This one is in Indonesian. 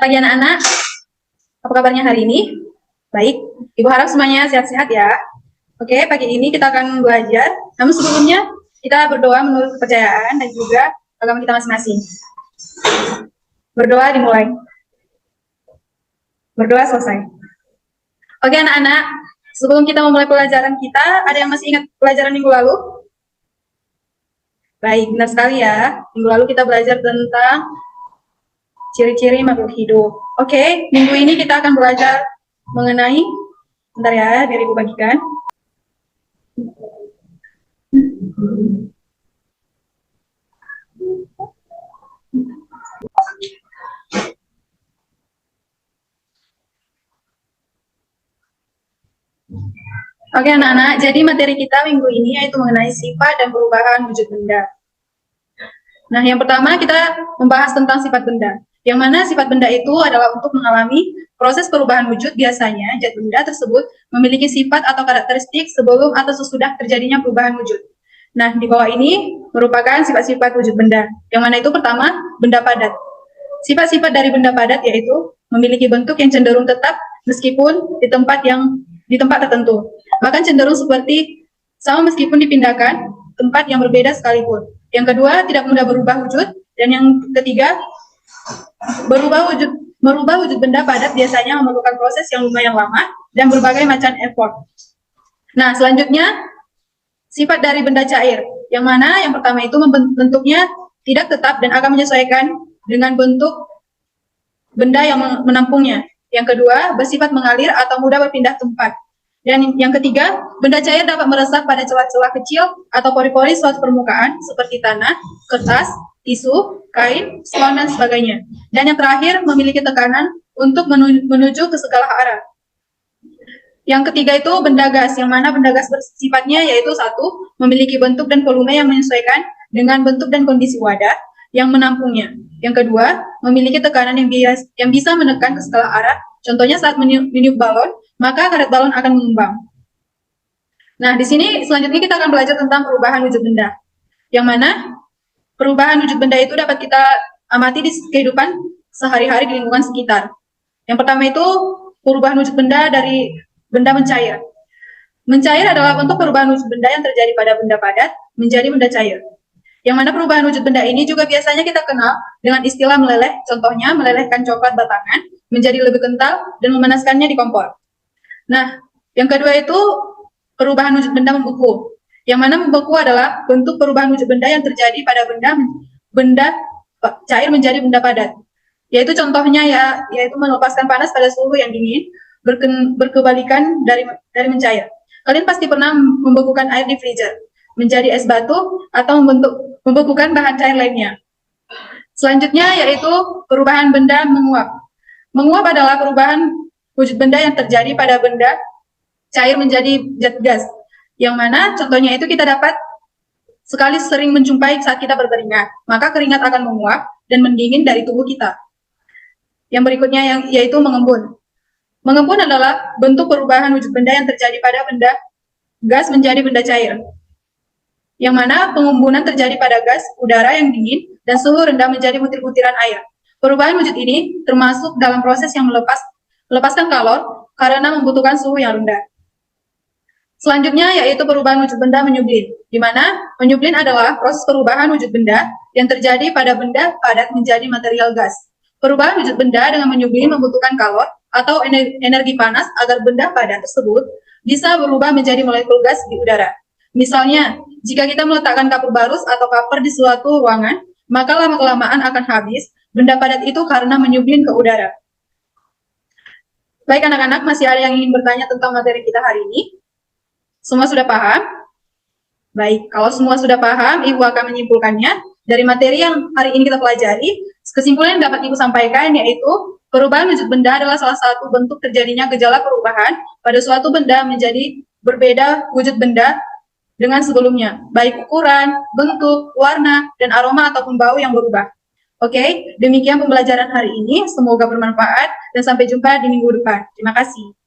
Selamat pagi anak-anak. Apa kabarnya hari ini? Baik. Ibu harap semuanya sehat-sehat ya. Oke, pagi ini kita akan belajar. Namun sebelumnya kita berdoa menurut kepercayaan dan juga agama kita masing-masing. Berdoa dimulai. Berdoa selesai. Oke anak-anak, sebelum kita memulai pelajaran kita, ada yang masih ingat pelajaran minggu lalu? Baik, benar sekali ya. Minggu lalu kita belajar tentang ciri-ciri makhluk hidup. Oke, minggu ini kita akan belajar mengenai, bentar ya, biar Ibu bagikan. Oke anak-anak, jadi materi kita minggu ini yaitu mengenai sifat dan perubahan wujud benda. Nah, yang pertama kita membahas tentang sifat benda. Yang mana sifat benda itu adalah untuk mengalami proses perubahan wujud. Biasanya zat benda tersebut memiliki sifat atau karakteristik sebelum atau sesudah terjadinya perubahan wujud. Nah, di bawah ini merupakan sifat-sifat wujud benda. Yang mana itu pertama, benda padat. Sifat-sifat dari benda padat yaitu memiliki bentuk yang cenderung tetap meskipun di tempat tertentu. Bahkan cenderung seperti sama meskipun dipindahkan tempat yang berbeda sekalipun. Yang kedua, tidak mudah berubah wujud. Dan yang ketiga, merubah wujud benda padat biasanya memerlukan proses yang lumayan lama dan berbagai macam effort. Nah, selanjutnya sifat dari benda cair, yang mana yang pertama itu bentuknya tidak tetap dan akan menyesuaikan dengan bentuk benda yang menampungnya. Yang kedua, bersifat mengalir atau mudah berpindah tempat. Dan yang ketiga, benda cair dapat meresap pada celah-celah kecil atau pori-pori suatu permukaan seperti tanah, kertas, tisu, kain, spons, dan sebagainya. Dan yang terakhir, memiliki tekanan untuk menuju ke segala arah. Yang ketiga itu benda gas, yang mana benda gas bersifatnya yaitu satu, memiliki bentuk dan volume yang menyesuaikan dengan bentuk dan kondisi wadah yang menampungnya. Yang kedua, memiliki tekanan yang bisa menekan ke segala arah. Contohnya saat meniup balon, maka karet balon akan mengembang. Nah, di sini selanjutnya kita akan belajar tentang perubahan wujud benda. Yang mana perubahan wujud benda itu dapat kita amati di kehidupan sehari-hari di lingkungan sekitar. Yang pertama itu perubahan wujud benda dari benda mencair. Mencair adalah bentuk perubahan wujud benda yang terjadi pada benda padat menjadi benda cair. Yang mana perubahan wujud benda ini juga biasanya kita kenal dengan istilah meleleh, contohnya melelehkan coklat batangan menjadi lebih kental dan memanaskannya di kompor. Nah, yang kedua itu perubahan wujud benda membeku. Yang mana membeku adalah bentuk perubahan wujud benda yang terjadi pada benda cair menjadi benda padat. Yaitu contohnya yaitu melepaskan panas pada suhu yang dingin, berkebalikan dari mencair. Kalian pasti pernah membekukan air di freezer menjadi es batu atau membekukan bahan cair lainnya. Selanjutnya yaitu perubahan benda menguap. Menguap adalah perubahan wujud benda yang terjadi pada benda cair menjadi zat gas. Yang mana contohnya itu kita dapat sekali sering menjumpai saat kita berkeringat. Maka keringat akan menguap dan mendingin dari tubuh kita. Yang berikutnya yaitu mengembun. Mengembun adalah bentuk perubahan wujud benda yang terjadi pada benda gas menjadi benda cair. Yang mana pengembunan terjadi pada gas, udara yang dingin, dan suhu rendah menjadi butir-butiran air. Perubahan wujud ini termasuk dalam proses yang melepaskan kalor karena membutuhkan suhu yang rendah. Selanjutnya yaitu perubahan wujud benda menyublin, di mana menyublin adalah proses perubahan wujud benda yang terjadi pada benda padat menjadi material gas. Perubahan wujud benda dengan menyublin membutuhkan kalor atau energi panas agar benda padat tersebut bisa berubah menjadi molekul gas di udara. Misalnya, jika kita meletakkan kapur barus atau koper di suatu ruangan, maka lama-kelamaan akan habis benda padat itu karena menyublin ke udara. Baik anak-anak, masih ada yang ingin bertanya tentang materi kita hari ini? Semua sudah paham? Baik, kalau semua sudah paham, Ibu akan menyimpulkannya dari materi yang hari ini kita pelajari. Kesimpulan yang dapat Ibu sampaikan yaitu perubahan wujud benda adalah salah satu bentuk terjadinya gejala perubahan pada suatu benda menjadi berbeda wujud benda dengan sebelumnya, baik ukuran, bentuk, warna, dan aroma ataupun bau yang berubah. Oke, demikian pembelajaran hari ini. Semoga bermanfaat dan sampai jumpa di minggu depan. Terima kasih.